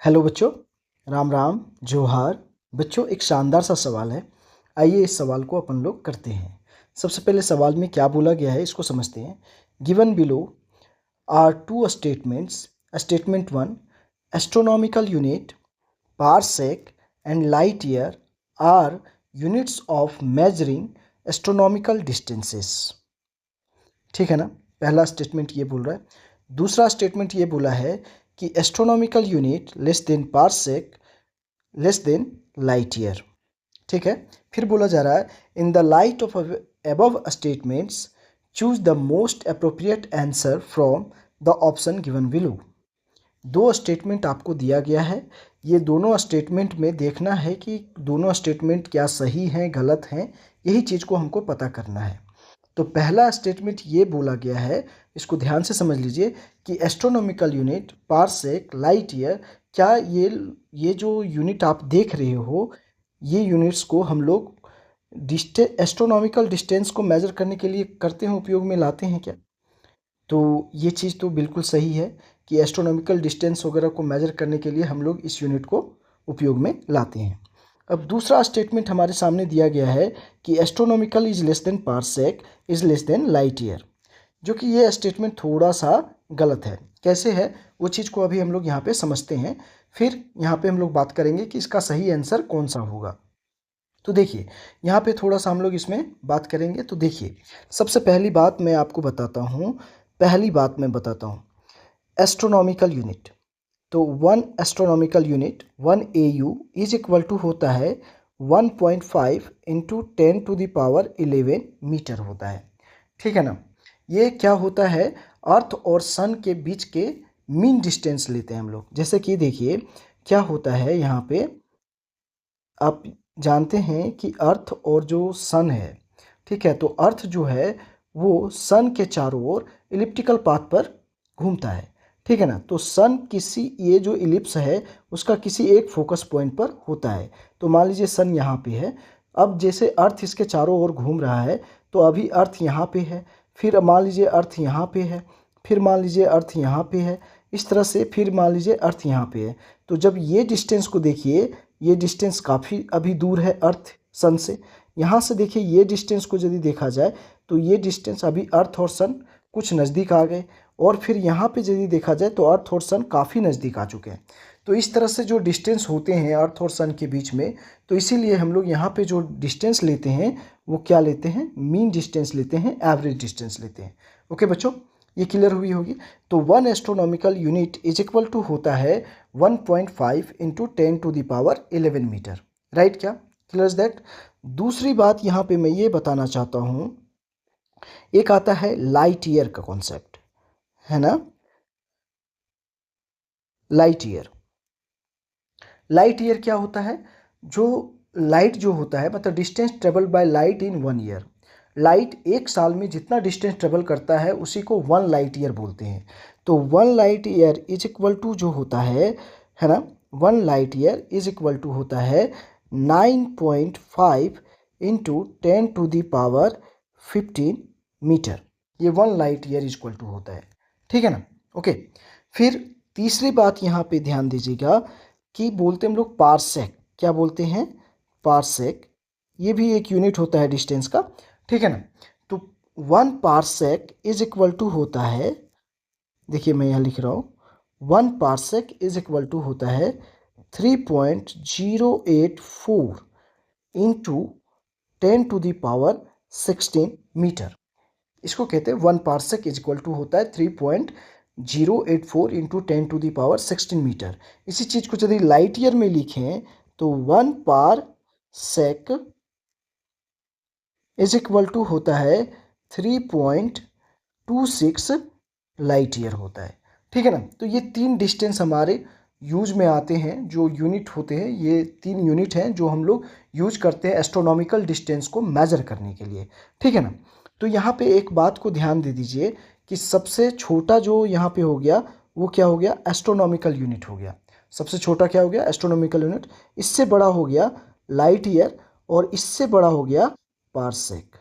Hello बच्चों, राम राम, जोहार। बच्चों, एक शानदार सा सवाल है। आइए इस सवाल को अपन लोग करते हैं। सबसे पहले सवाल में क्या बोला गया है इसको समझते हैं। Given below are two statements. Statement 1, astronomical unit, parsec and light year are units of measuring astronomical distances. ठीक है ना। पहला स्टेटमेंट ये बोल रहा है। दूसरा स्टेटमेंट ये बोला है कि astronomical unit less than parsec less than light year. ठीक है। फिर बोला जा रहा है in the light of above statements choose the most appropriate answer from the option given below. दो स्टेटमेंट आपको दिया गया है। ये दोनों स्टेटमेंट में देखना है कि दोनों स्टेटमेंट क्या सही हैं गलत हैं, यही चीज़ को हमको पता करना है। तो पहला स्टेटमेंट ये बोला गया है, इसको ध्यान से समझ लीजिए कि astronomical unit, parsec, light year, क्या ये जो यूनिट आप देख रहे हो, ये यूनिट्स को हम लोग एस्ट्रोनॉमिकल डिस्टेंस को मेज़र करने के लिए करते हैं, उपयोग में लाते हैं क्या? तो ये चीज़ तो बिल्कुल सही है कि एस्ट्रोनॉमिकल डिस्टेंस वगैरह को मेज़र करने के लिए हम लोग इस यूनिट को उपयोग में लाते हैं। अब दूसरा स्टेटमेंट हमारे सामने दिया गया है कि astronomical is less than parsec is less than light year, जो कि ये स्टेटमेंट थोड़ा सा गलत है। कैसे है वो चीज़ को अभी हम लोग यहाँ पे समझते हैं, फिर यहाँ पे हम लोग बात करेंगे कि इसका सही आंसर कौन सा होगा। तो देखिए, यहाँ पे थोड़ा सा हम लोग इसमें बात करेंगे। तो देखिए, सबसे पहली बात मैं आपको बताता हूँ। Astronomical unit. तो 1 astronomical unit 1 AU is equal to होता है 1.5 इंटू 10⁻11 मीटर होता है। ठीक है ना। ये क्या होता है, अर्थ और सन के बीच के मीन डिस्टेंस लेते हैं हम लोग। जैसे कि देखिए क्या होता है यहाँ पे, आप जानते हैं कि अर्थ और जो सन है, ठीक है, तो अर्थ जो है वो सन के चारों ओर इलिप्टिकल पाथ पर घूमता है। ठीक है ना। तो सन किसी, ये जो इलिप्स है उसका किसी एक फोकस पॉइंट पर होता है। तो मान लीजिए सन यहाँ पे है। अब जैसे अर्थ इसके चारों ओर घूम रहा है, तो अभी अर्थ यहाँ पे है, फिर मान लीजिए अर्थ यहाँ पे है, फिर मान लीजिए अर्थ यहाँ पे है, इस तरह से फिर मान लीजिए अर्थ यहाँ पे है। तो जब ये डिस्टेंस को देखिए, ये डिस्टेंस काफ़ी अभी दूर है अर्थ सन से। यहाँ से देखिए ये डिस्टेंस को यदि देखा जाए तो ये डिस्टेंस अभी अर्थ और सन कुछ नज़दीक आ गए, और फिर यहाँ पे यदि देखा जाए तो अर्थ और सन काफ़ी नज़दीक आ चुके हैं। तो इस तरह से जो डिस्टेंस होते हैं अर्थ और सन के बीच में, तो इसीलिए हम लोग यहाँ पे जो डिस्टेंस लेते हैं वो क्या लेते हैं, मीन डिस्टेंस लेते हैं, एवरेज डिस्टेंस लेते हैं। ओके बच्चों, ये क्लियर हुई होगी। तो 1 astronomical unit is equal to होता है 1.5 इंटू 10⁻11 मीटर। राइट, क्या क्लियर इज दैट? दूसरी बात यहाँ पे मैं ये बताना चाहता हूँ, एक आता है लाइट ईयर का कॉन्सेप्ट, है ना। लाइट ईयर, लाइट ईयर क्या होता है? जो लाइट जो होता है, मतलब distance travel by light in 1 year. Light एक साल में जितना डिस्टेंस ट्रेवल करता है उसी को 1 लाइट ईयर बोलते हैं। तो 1 light year is equal to जो होता है ना, 1 light year is equal to होता है 9.5 इंटू 10⁻15 मीटर। ये 1 light year is equal to होता है। ठीक है ना। ओके, फिर तीसरी बात यहाँ पे ध्यान दीजिएगा कि बोलते हम लोग पारसेक। क्या बोलते हैं? पारसेक। ये भी एक यूनिट होता है डिस्टेंस का। ठीक है ना। तो 1 पारसेक इज इक्वल टू होता है, देखिए मैं यहाँ लिख रहा हूँ, 1 पारसेक इज इक्वल टू होता है 3.084 इंटू 10⁻16 मीटर। इसको कहते हैं 1 पारसेक इज इक्वल टू होता है 3.084 इंटू 10⁻16 मीटर। इसी चीज़ को यदि लाइट ईयर में लिखें तो 1 पारसेक इज इक्वल टू होता है 3.26 लाइट ईयर होता है। ठीक है ना। तो ये 3 डिस्टेंस हमारे यूज में आते हैं, जो यूनिट होते हैं, ये 3 यूनिट हैं जो हम लोग यूज करते हैं एस्ट्रोनॉमिकल डिस्टेंस को मेजर करने के लिए। ठीक है ना। तो यहाँ पे एक बात को ध्यान दे दीजिए कि सबसे छोटा जो यहाँ पे हो गया वो क्या हो गया, एस्ट्रोनॉमिकल यूनिट हो गया। सबसे छोटा क्या हो गया, एस्ट्रोनॉमिकल यूनिट। इससे बड़ा हो गया लाइट ईयर, और इससे बड़ा हो गया पारसेक।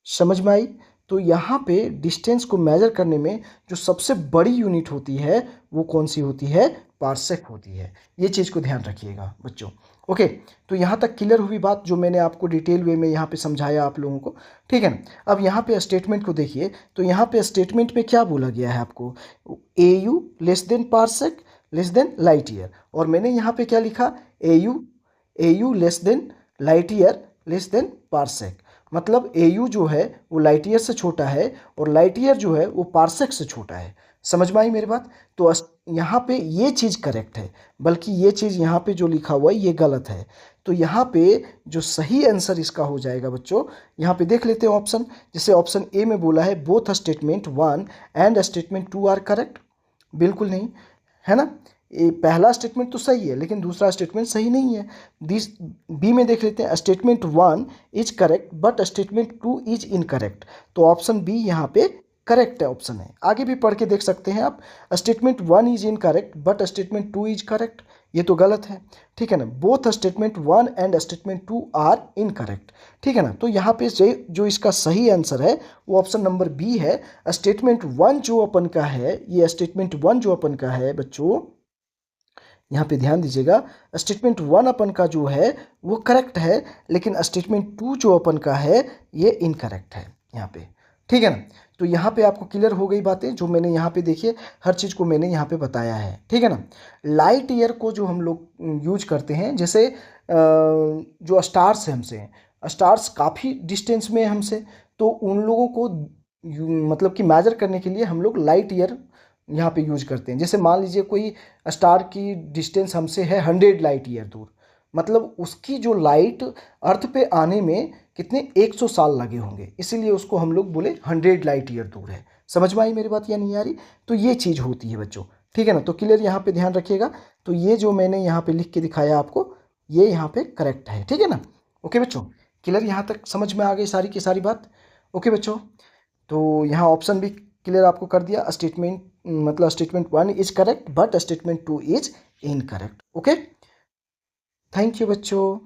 समझ में आई? तो यहाँ पे डिस्टेंस को मेजर करने में जो सबसे बड़ी यूनिट होती है वो कौन सी होती है? पार्सेक होती है। ये चीज़ को ध्यान रखिएगा बच्चों। ओके, तो यहाँ तक क्लियर हुई बात जो मैंने आपको डिटेल वे में यहाँ पे समझाया आप लोगों को, ठीक है ना। अब यहाँ पे स्टेटमेंट को देखिए, तो यहाँ पे स्टेटमेंट में क्या बोला गया है आपको? AU less than parsec less than light year, और मैंने यहाँ पे क्या लिखा? AU less than light year less than parsec. मतलब AU जो है वो लाइट ईयर से छोटा है और लाइट ईयर जो है वो पार्सेक से छोटा है। समझ में आई मेरी बात? तो यहाँ पे ये चीज़ करेक्ट है, बल्कि ये चीज़ यहाँ पे जो लिखा हुआ है ये गलत है। तो यहाँ पे जो सही आंसर इसका हो जाएगा बच्चों, यहाँ पे देख लेते हैं ऑप्शन। जैसे ऑप्शन ए में बोला है both statement 1 and statement 2 are correct. बिल्कुल नहीं, है ना। ये पहला स्टेटमेंट तो सही है लेकिन दूसरा स्टेटमेंट सही नहीं है। दिस बी में देख लेते हैं, statement 1 is correct but statement 2 is incorrect. तो ऑप्शन बी यहाँ पे करेक्ट है ऑप्शन है। आगे भी पढ़ के देख सकते हैं आप, statement 1 is incorrect but statement 2 is correct, ये तो गलत है, ठीक है ना। Both statement 1 and statement 2 are incorrect, ठीक है ना। तो यहाँ पे जो इसका सही आंसर है वो ऑप्शन नंबर बी है। स्टेटमेंट 1 जो अपन का है, ये स्टेटमेंट 1 जो अपन का है बच्चों, यहाँ पे ध्यान दीजिएगा, स्टेटमेंट 1 अपन का जो है वो करेक्ट है, लेकिन स्टेटमेंट 2 जो अपन का है ये इनकरेक्ट है यहाँ पे, ठीक है ना। तो यहाँ पे आपको क्लियर हो गई बातें जो मैंने यहाँ पे देखिए, हर चीज़ को मैंने यहाँ पे बताया है, ठीक है ना। लाइट ईयर को जो हम लोग यूज करते हैं, जैसे जो स्टार्स है हमसे, स्टार्स काफ़ी डिस्टेंस में है हमसे, तो उन लोगों को मतलब कि मेजर करने के लिए हम लोग लाइट ईयर यहाँ पे यूज करते हैं। जैसे मान लीजिए कोई स्टार की डिस्टेंस हमसे है 100 लाइट ईयर दूर, मतलब उसकी जो लाइट अर्थ पे आने में कितने 100 साल लगे होंगे, इसीलिए उसको हम लोग बोले 100 लाइट ईयर दूर है। समझ में आई मेरी बात या नहीं आ रही? तो ये चीज़ होती है बच्चों, ठीक है ना। तो क्लियर यहाँ पे ध्यान रखिएगा। तो ये जो मैंने यहाँ पे लिख के दिखाया आपको, ये यहाँ पे करेक्ट है, ठीक है ना। ओके बच्चों, क्लियर यहाँ तक समझ में आ गई सारी की सारी बात? ओके बच्चों, तो यहाँ ऑप्शन भी क्लियर आपको कर दिया, स्टेटमेंट मतलब statement 1 is correct but statement 2 is incorrect. Okay, thank you बच्चों।